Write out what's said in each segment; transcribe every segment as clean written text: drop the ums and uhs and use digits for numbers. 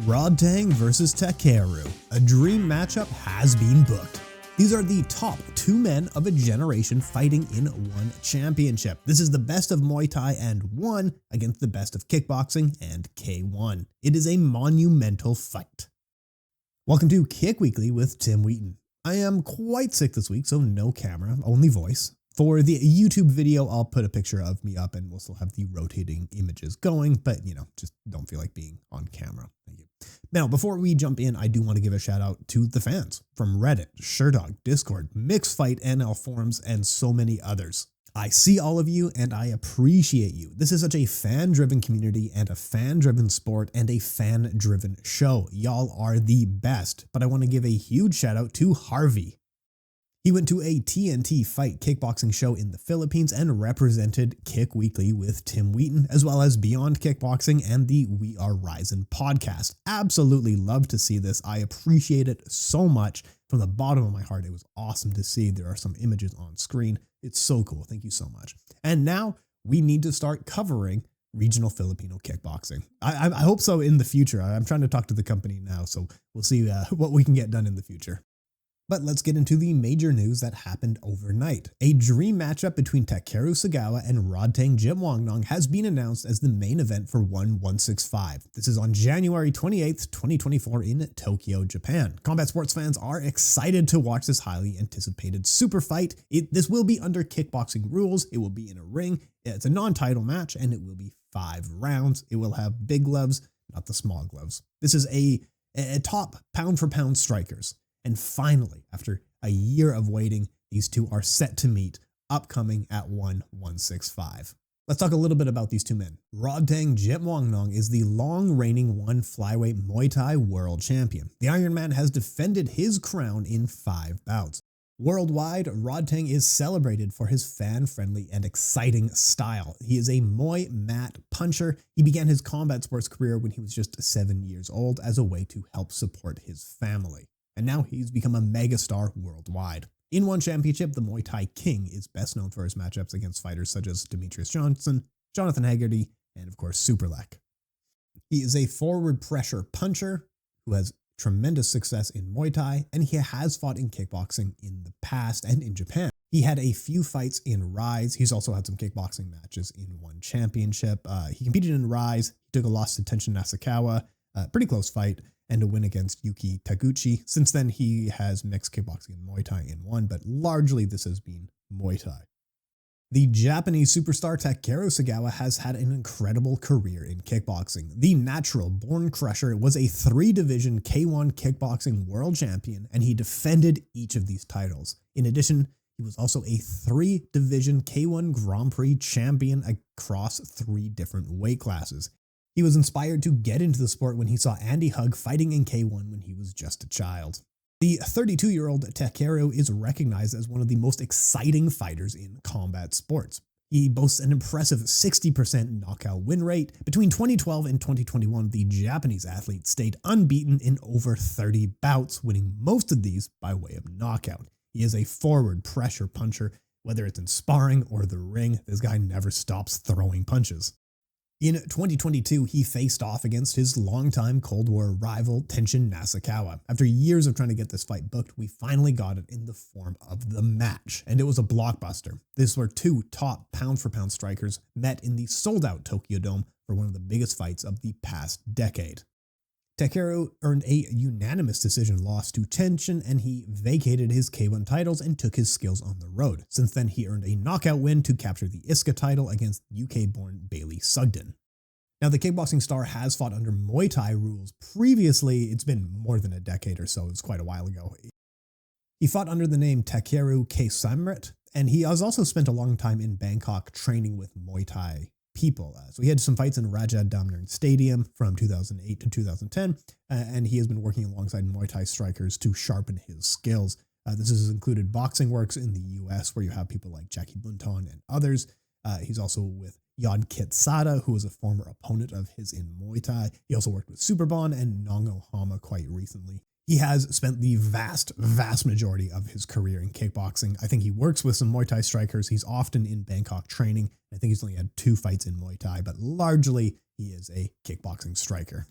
Rodtang versus Takeru. A dream matchup has been booked. These are the top two men of a generation fighting in one championship. This is the best of Muay Thai and 1 against the best of kickboxing and K1. It is a monumental fight. Welcome to Kick Weekly with Tim Wheaton. I am quite sick this week, so no camera, only voice. For the YouTube video, I'll put a picture of me up and we'll still have the rotating images going, but just don't feel like being on camera. Thank you. Now, before we jump in, I do want to give a shout out to the fans from Reddit, Sherdog, Discord, Mixed Fight, NL forums, and so many others. I see all of you and I appreciate you. This is such a fan-driven community and a fan-driven sport and a fan-driven show. Y'all are the best, but I want to give a huge shout out to Harvey. He went to a TNT Fight kickboxing show in the Philippines and represented Kick Weekly with Tim Wheaton, as well as Beyond Kickboxing and the We Are Rising podcast. Absolutely love to see this. I appreciate it so much. From the bottom of my heart, it was awesome to see. There are some images on screen. It's so cool. Thank you so much. And now we need to start covering regional Filipino kickboxing. I hope so in the future. I'm trying to talk to the company now, so we'll see what we can get done in the future. But let's get into the major news that happened overnight. A dream matchup between Takeru Segawa and Rodtang Jitmuangnon has been announced as the main event for 165. This is on January 28th, 2024 in Tokyo, Japan. Combat sports fans are excited to watch this highly anticipated super fight. This will be under kickboxing rules. It will be in a ring. It's a non-title match and it will be 5 rounds. It will have big gloves, not the small gloves. This is a top pound for pound strikers. And finally, after a year of waiting, these two are set to meet, upcoming at 165. Let's talk a little bit about these two men. Rodtang Jitmuangnon is the long-reigning flyweight Muay Thai world champion. The Iron Man has defended his crown in 5 bouts. Worldwide, Rodtang is celebrated for his fan-friendly and exciting style. He is a Muay mat puncher. He began his combat sports career when he was just 7 years old as a way to help support his family. And now he's become a megastar worldwide. In one championship, the Muay Thai King is best known for his matchups against fighters such as Demetrius Johnson, Jonathan Haggerty, and of course Superlek. He is a forward pressure puncher who has tremendous success in Muay Thai, and he has fought in kickboxing in the past and in Japan. He had a few fights in Rise. He's also had some kickboxing matches in one championship. He competed in Rise. He took a loss to Tenshin Nasukawa, pretty close fight, and a win against Yuki Taguchi. Since then, he has mixed kickboxing and Muay Thai in one, but largely this has been Muay Thai. The Japanese superstar Takeru Segawa has had an incredible career in kickboxing. The natural born crusher was a 3-division K1 kickboxing world champion, and he defended each of these titles. In addition, he was also a 3-division K1 Grand Prix champion across 3 different weight classes. He was inspired to get into the sport when he saw Andy Hug fighting in K1 when he was just a child. The 32-year-old Takeru is recognized as one of the most exciting fighters in combat sports. He boasts an impressive 60% knockout win rate. Between 2012 and 2021, the Japanese athlete stayed unbeaten in over 30 bouts, winning most of these by way of knockout. He is a forward pressure puncher. Whether it's in sparring or the ring, this guy never stops throwing punches. In 2022, he faced off against his longtime Cold War rival Tenshin Nasukawa. After years of trying to get this fight booked, we finally got it in the form of the match, and it was a blockbuster. These were 2 top pound-for-pound strikers met in the sold-out Tokyo Dome for one of the biggest fights of the past decade. Takeru earned a unanimous decision loss to Tenshin, and he vacated his K1 titles and took his skills on the road. Since then, he earned a knockout win to capture the ISKA title against UK-born Bailey Sugden. Now, the kickboxing star has fought under Muay Thai rules previously. It's been more than a decade or so. It was quite a while ago. He fought under the name Takeru Samrit, and he has also spent a long time in Bangkok training with Muay Thai people. So he had some fights in Raja Damnern Stadium from 2008 to 2010, and he has been working alongside Muay Thai strikers to sharpen his skills. This has included Boxing Works in the US, where you have people like Jackie Bunton and others. He's also with Yod Kitsada, who was a former opponent of his in Muay Thai. He also worked with Superbon and Nongo Hama quite recently. He has spent the vast majority of his career in kickboxing. I think he works with some Muay Thai strikers. He's often in Bangkok training. I think he's only had 2 fights in Muay Thai, but largely he is a kickboxing striker.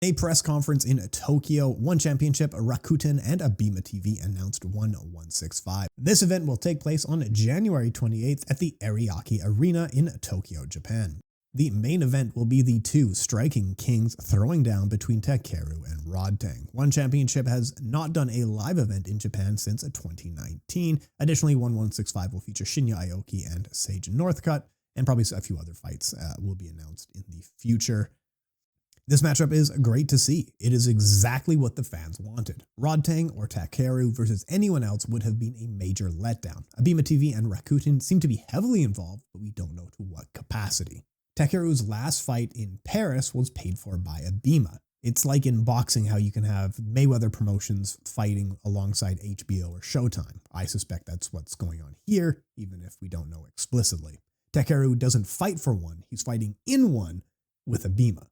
A press conference in Tokyo, One Championship, Rakuten, and Abima TV announced 165. This event will take place on January 28th at the Ariake Arena in Tokyo, Japan. The main event will be the two striking kings throwing down between Takeru and Rodtang. One Championship has not done a live event in Japan since 2019. Additionally, 1165 will feature Shinya Aoki and Sage Northcutt, and probably a few other fights will be announced in the future. This matchup is great to see. It is exactly what the fans wanted. Rodtang or Takeru versus anyone else would have been a major letdown. Abima TV and Rakuten seem to be heavily involved, but we don't know to what capacity. Takeru's last fight in Paris was paid for by Abima. It's like in boxing how you can have Mayweather Promotions fighting alongside HBO or Showtime. I suspect that's what's going on here, even if we don't know explicitly. Takeru doesn't fight for one, he's fighting in one with Abima.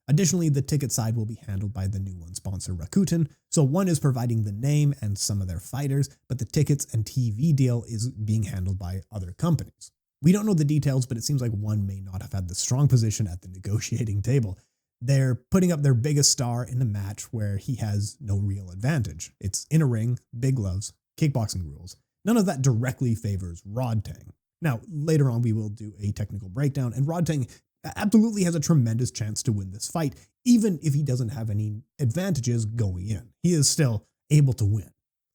Additionally, the ticket side will be handled by the new one sponsor Rakuten, so one is providing the name and some of their fighters, but the tickets and TV deal is being handled by other companies. We don't know the details, but it seems like one may not have had the strong position at the negotiating table. They're putting up their biggest star in a match where he has no real advantage. It's in a ring, big gloves, kickboxing rules. None of that directly favors Rodtang. Now, later on we will do a technical breakdown, and Rodtang absolutely has a tremendous chance to win this fight, even if he doesn't have any advantages going in. He is still able to win.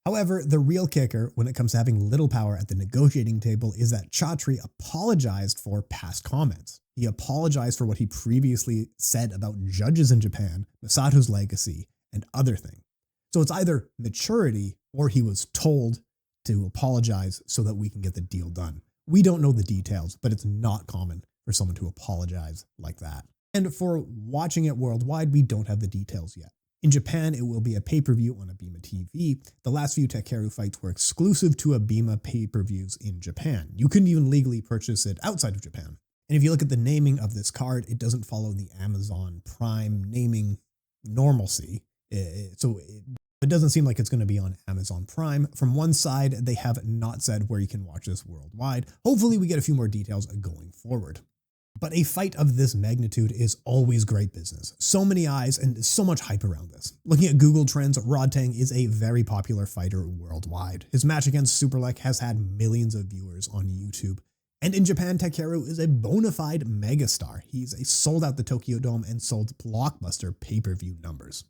However, the real kicker when it comes to having little power at the negotiating table is that Chatri apologized for past comments. He apologized for what he previously said about judges in Japan, Masato's legacy, and other things. So it's either maturity or he was told to apologize so that we can get the deal done. We don't know the details, but it's not common for someone to apologize like that. And for watching it worldwide, we don't have the details yet. In Japan, it will be a pay-per-view on Abima TV. The last few Takeru fights were exclusive to Abima pay-per-views in Japan. You couldn't even legally purchase it outside of Japan. And if you look at the naming of this card, it doesn't follow the Amazon Prime naming normalcy. So it doesn't seem like it's going to be on Amazon Prime. From one side, they have not said where you can watch this worldwide. Hopefully we get a few more details going forward. But a fight of this magnitude is always great business. So many eyes and so much hype around this. Looking at Google Trends, Rodtang is a very popular fighter worldwide. His match against Superlek has had millions of viewers on YouTube. And in Japan, Takeru is a bona fide megastar. He's sold out the Tokyo Dome and sold blockbuster pay-per-view numbers.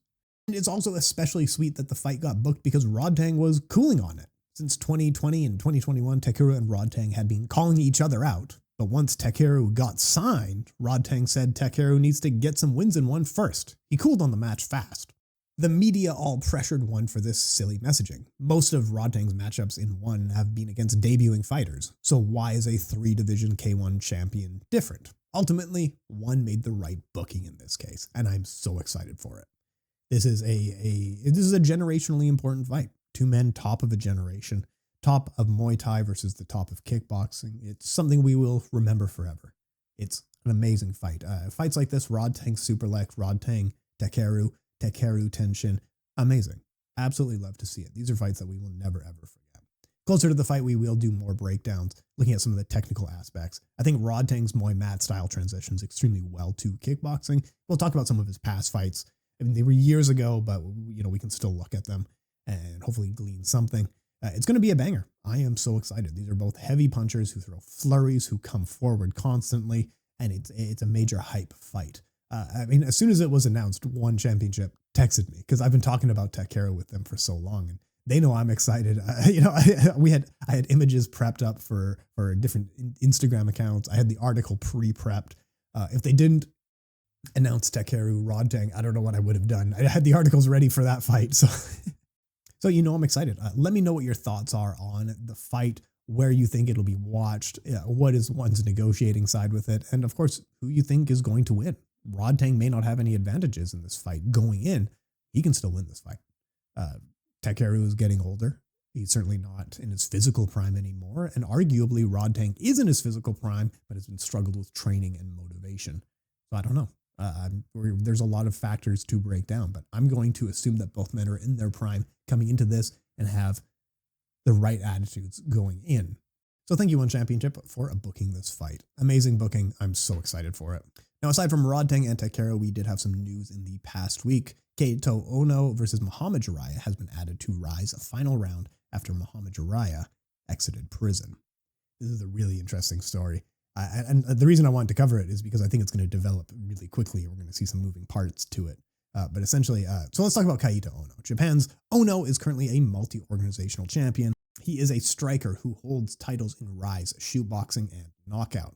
And it's also especially sweet that the fight got booked because Rodtang was cooling on it. Since 2020 and 2021, Takeru and Rodtang had been calling each other out. But once Takeru got signed, Rodtang said Takeru needs to get some wins in one first. He cooled on the match fast. The media all pressured one for this silly messaging. Most of Rodtang's matchups in one have been against debuting fighters, so why is a 3-division K1 champion different? Ultimately, one made the right booking in this case, and I'm so excited for it. This is a generationally important fight. Two men top of a generation. Top of Muay Thai versus the top of kickboxing. It's something we will remember forever. It's an amazing fight. Fights like this, Rodtang Superlek, Rodtang Takeru, Takeru Tenshin, amazing. Absolutely love to see it. These are fights that we will never ever forget. Closer to the fight, we will do more breakdowns, looking at some of the technical aspects. I think Rodtang's Muay Mat style transitions extremely well to kickboxing. We'll talk about some of his past fights. I mean, they were years ago, but we can still look at them and hopefully glean something. It's going to be a banger. I am so excited. These are both heavy punchers who throw flurries, who come forward constantly, and it's a major hype fight. I mean, as soon as it was announced, One Championship texted me because I've been talking about Takeru with them for so long, and they know I'm excited. I had images prepped up for different Instagram accounts. I had the article pre-prepped. If they didn't announce Takeru Rodtang, I don't know what I would have done. I had the articles ready for that fight, so. So I'm excited. Let me know what your thoughts are on the fight, where you think it'll be watched, what is one's negotiating side with it, and of course, who you think is going to win. Rodtang may not have any advantages in this fight going in. He can still win this fight. Takeru is getting older. He's certainly not in his physical prime anymore, and arguably Rodtang is in his physical prime, but has been struggled with training and motivation. So I don't know. There's a lot of factors to break down, but I'm going to assume that both men are in their prime coming into this and have the right attitudes going in. So thank you, One Championship, for booking this fight. Amazing booking. I'm so excited for it. Now, aside from Rodtang and Takeru, we did have some news in the past week. Kaito Ono versus Mohammed Jaraya has been added to Rise final round after Mohammed Jaraya exited prison. This is a really interesting story. And the reason I wanted to cover it is because I think it's going to develop really quickly. We're going to see some moving parts to it. But essentially, so let's talk about Kaito Ono. Japan's Ono is currently a multi-organizational champion. He is a striker who holds titles in Rise, Shootboxing, and Knockout.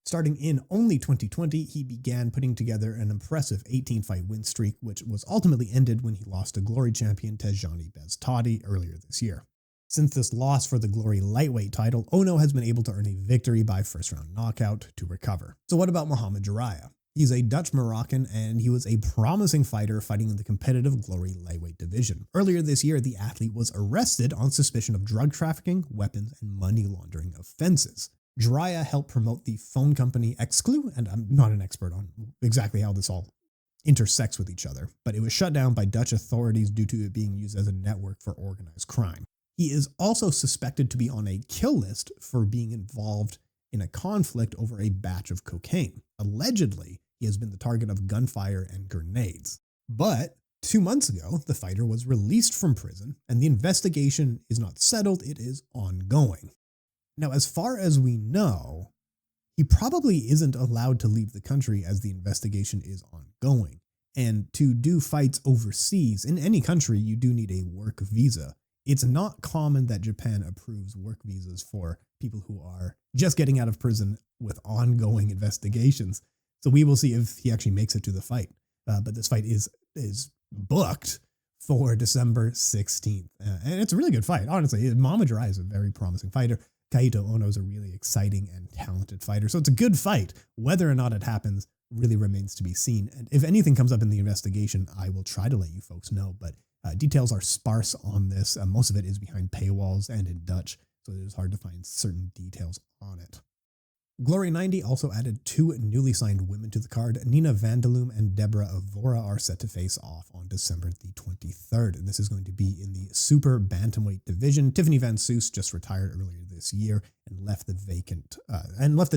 Starting in only 2020, he began putting together an impressive 18-fight win streak, which was ultimately ended when he lost to Glory champion Tejani Beztadi earlier this year. Since this loss for the Glory lightweight title, Ono has been able to earn a victory by first-round knockout to recover. So what about Mohammed Jaraya? He's a Dutch Moroccan, and he was a promising fighter fighting in the competitive Glory lightweight division. Earlier this year, the athlete was arrested on suspicion of drug trafficking, weapons, and money laundering offenses. Jaraya helped promote the phone company Exclu, and I'm not an expert on exactly how this all intersects with each other, but it was shut down by Dutch authorities due to it being used as a network for organized crime. He is also suspected to be on a kill list for being involved in a conflict over a batch of cocaine. Allegedly, he has been the target of gunfire and grenades. But 2 months ago, the fighter was released from prison, and the investigation is not settled, it is ongoing. Now, as far as we know, he probably isn't allowed to leave the country as the investigation is ongoing. And to do fights overseas, in any country, you do need a work visa. It's not common that Japan approves work visas for people who are just getting out of prison with ongoing investigations. So we will see if he actually makes it to the fight. But this fight is booked for December 16th. And it's a really good fight, honestly. Mohammed Jaraya is a very promising fighter. Kaito Ono is a really exciting and talented fighter. So it's a good fight. Whether or not it happens really remains to be seen. And if anything comes up in the investigation, I will try to let you folks know. But details are sparse on this. Most of it is behind paywalls and in Dutch, so it is hard to find certain details on it. Glory 90 also added 2 newly signed women to the card. Nina Vandelum and Debora Evora are set to face off on December the 23rd. And this is going to be in the super bantamweight division. Tiffany Van Soos just retired earlier this year and left the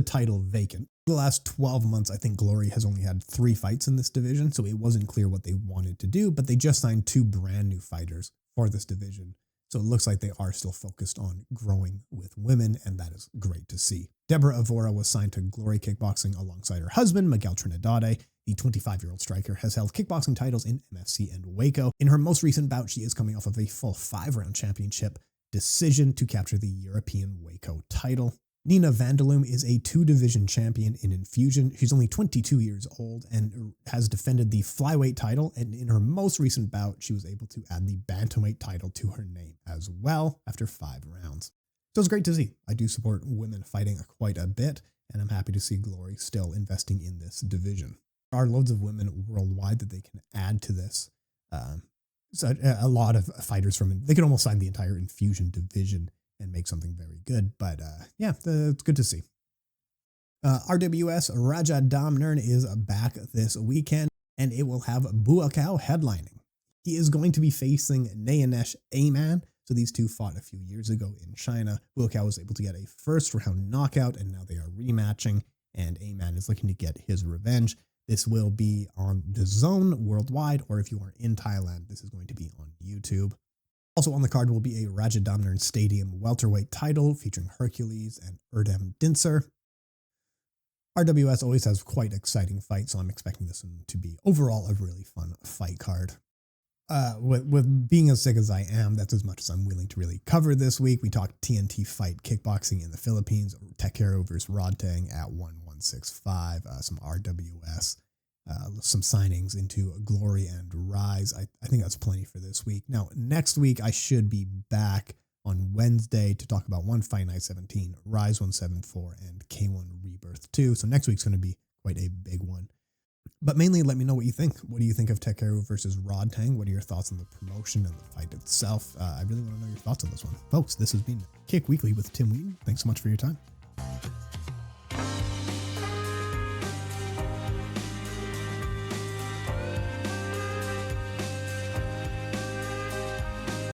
title vacant. For the last 12 months, I think Glory has only had 3 fights in this division, so it wasn't clear what they wanted to do, but they just signed 2 brand new fighters for this division. So it looks like they are still focused on growing with women, and that is great to see. Debora Evora was signed to Glory Kickboxing alongside her husband, Miguel Trinidade. The 25-year-old striker has held kickboxing titles in MFC and Waco. In her most recent bout, she is coming off of a full 5-round championship decision to capture the European Waco title. Nina Vandelum is a 2-division champion in Infusion. She's only 22 years old and has defended the flyweight title, and in her most recent bout, she was able to add the bantamweight title to her name as well after 5 rounds. So it's great to see. I do support women fighting quite a bit, and I'm happy to see Glory still investing in this division. There are loads of women worldwide that they can add to this. So a lot of fighters they could almost sign the entire Infusion division and make something very good. But yeah, it's good to see. RWS Rodtang is back this weekend, and it will have Buakaw headlining. He is going to be facing Nayanesh Ayman. So these two fought a few years ago in China. Buakaw was able to get a first-round knockout, and now they are rematching, and Ayman is looking to get his revenge. This will be on DAZN worldwide, or if you are in Thailand, this is going to be on YouTube. Also on the card will be a Rodtang Stadium welterweight title featuring Hercules and Erdem Dincer. RWS always has quite exciting fights, so I'm expecting this one to be overall a really fun fight card. With being as sick as I am, that's as much as I'm willing to really cover this week. We talked TNT fight kickboxing in the Philippines, Takeru versus Rodtang at 1165, some RWS, some signings into Glory and Rise. I think that's plenty for this week. Now, next week, I should be back on Wednesday to talk about One Fight Night 17, Rise 174, and K1 Rebirth 2. So next week's going to be quite a big one. But mainly, let me know what you think. What do you think of Takeru versus Rodtang? What are your thoughts on the promotion and the fight itself? I really want to know your thoughts on this one. Folks, this has been Kick Weekly with Tim Wheaton. Thanks so much for your time.